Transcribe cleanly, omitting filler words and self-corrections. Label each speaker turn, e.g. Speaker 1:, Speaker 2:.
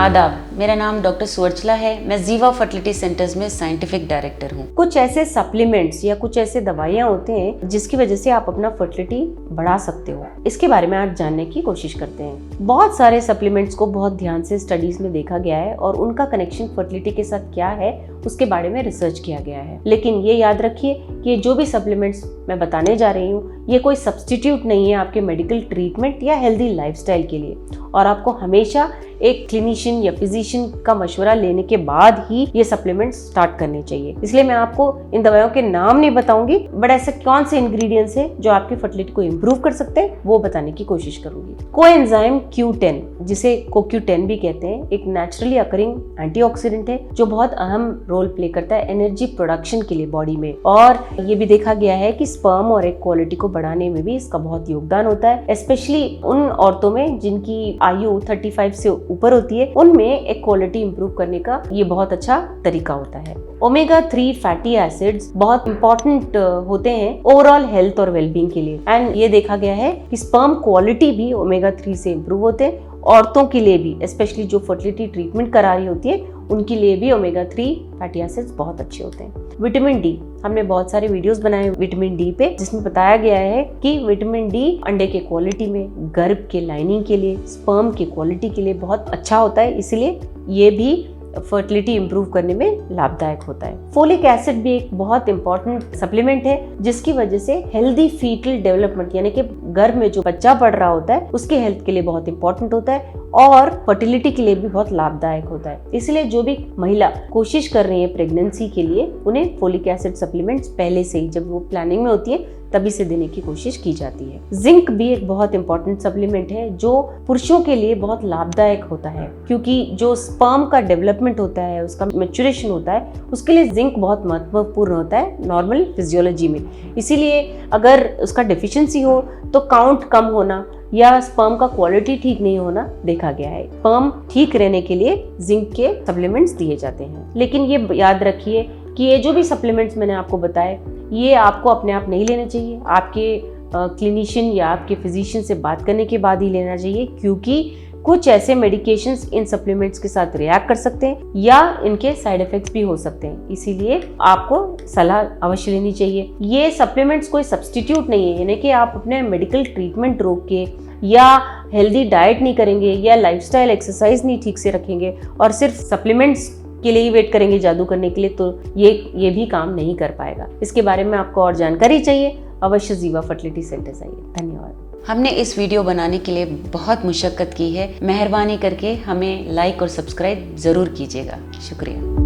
Speaker 1: आदाब, मेरा नाम डॉक्टर सुवर्चला है। मैं जीवा फर्टिलिटी सेंटर्स में साइंटिफिक डायरेक्टर हूँ।
Speaker 2: कुछ ऐसे सप्लीमेंट्स या कुछ ऐसे दवाइयाँ होते हैं जिसकी वजह से आप अपना फर्टिलिटी बढ़ा सकते हो। इसके बारे में आज जानने की कोशिश करते हैं। बहुत सारे सप्लीमेंट्स को बहुत ध्यान से स्टडीज में देखा गया है और उनका कनेक्शन फर्टिलिटी के साथ क्या है उसके बारे में रिसर्च किया गया है। लेकिन ये याद रखिए कि ये जो भी सप्लीमेंट्स मैं बताने जा रही हूँ ये कोई सब्स्टिट्यूट नहीं है आपके मेडिकल ट्रीटमेंट या हेल्दी लाइफस्टाइल के लिए, और आपको हमेशा एक क्लिनिशियन या फिजिशियन का मशवरा लेने के बाद ही ये सप्लीमेंट्स स्टार्ट करने चाहिए। इसलिए मैं आपको इन दवाइयों के नाम नहीं बताऊंगी, बट ऐसे कौन से इंग्रेडिएंट्स हैं जो आपकी फर्टिलिटी को इम्प्रूव कर सकते हैं वो बताने की कोशिश करूंगी। कोएंजाइम Q10, जिसे CoQ10 भी कहते हैं, एक नेचुरली अकरिंग एंटीऑक्सीडेंट है जो बहुत अहम रोल प्ले करता है एनर्जी प्रोडक्शन के लिए बॉडी में। और ये भी देखा गया है कि स्पर्म और एग क्वालिटी को बढ़ाने में भी इसका बहुत योगदान होता है, स्पेशली उन औरतों में जिनकी आयु 35 से ऊपर होती है, उनमें एक क्वालिटी इंप्रूव करने का ये बहुत अच्छा तरीका होता है। ओमेगा 3 फैटी एसिड्स बहुत इंपॉर्टेंट होते हैं ओवरऑल हेल्थ और वेलबींग के लिए, एंड ये देखा गया है कि स्पर्म क्वालिटी भी ओमेगा 3 से इंप्रूव होते हैं। औरतों के लिए भी, स्पेशली जो फर्टिलिटी ट्रीटमेंट करा रही होती है उनके लिए भी ओमेगा 3 फैटी एसिड्स बहुत अच्छे होते हैं। विटामिन डी, हमने बहुत सारे वीडियोस बनाए विटामिन डी पे जिसमें बताया गया है कि विटामिन डी अंडे के क्वालिटी में, गर्भ के लाइनिंग के लिए, स्पर्म के क्वालिटी के लिए बहुत अच्छा होता है, इसलिए ये भी फर्टिलिटी इंप्रूव करने में लाभदायक होता है। फोलिक एसिड भी एक बहुत इंपॉर्टेंट सप्लीमेंट है जिसकी वजह से हेल्दी फीटल डेवलपमेंट, यानी कि गर्भ में जो बच्चा पड़ रहा होता है उसके हेल्थ के लिए बहुत इंपॉर्टेंट होता है और फर्टिलिटी के लिए भी बहुत लाभदायक होता है। इसलिए जो भी महिला कोशिश कर रही है प्रेगनेंसी के लिए उन्हें फोलिक एसिड सप्लीमेंट्स पहले से ही, जब वो प्लानिंग में होती है तभी से देने की कोशिश की जाती है। जिंक भी एक बहुत इंपॉर्टेंट सप्लीमेंट है जो पुरुषों के लिए बहुत लाभदायक होता है, क्योंकि जो स्पर्म का डेवलपमेंट होता है, उसका मैच्योरेशन होता है, उसके लिए जिंक बहुत महत्वपूर्ण होता है नॉर्मल फिजियोलॉजी में। इसीलिए अगर उसका डेफिशिएंसी हो तो काउंट कम होना या स्पर्म का क्वालिटी ठीक नहीं होना देखा गया है। स्पर्म ठीक रहने के लिए जिंक के सप्लीमेंट्स दिए जाते हैं। लेकिन ये याद रखिए कि ये जो भी सप्लीमेंट्स मैंने आपको बताए ये आपको अपने आप नहीं लेने चाहिए, आपके क्लिनिशियन या आपके फिजिशियन से बात करने के बाद ही लेना चाहिए, क्योंकि कुछ ऐसे मेडिकेशंस इन सप्लीमेंट्स के साथ रिएक्ट कर सकते हैं या इनके साइड इफेक्ट्स भी हो सकते हैं, इसीलिए आपको सलाह अवश्य लेनी चाहिए। ये सप्लीमेंट्स कोई सब्स्टिट्यूट नहीं है, यानी कि आप अपने मेडिकल ट्रीटमेंट रोक के या हेल्दी डाइट नहीं करेंगे या लाइफस्टाइल एक्सरसाइज नहीं ठीक से रखेंगे और सिर्फ सप्लीमेंट्स के लिए ही वेट करेंगे जादू करने के लिए, तो ये भी काम नहीं कर पाएगा। इसके बारे में आपको और जानकारी चाहिए, अवश्य जीवा फर्टिलिटी सेंटर्स आइए। धन्यवाद।
Speaker 1: हमने इस वीडियो बनाने के लिए बहुत मुशक्कत की है, मेहरबानी करके हमें लाइक और सब्सक्राइब जरूर कीजिएगा। शुक्रिया।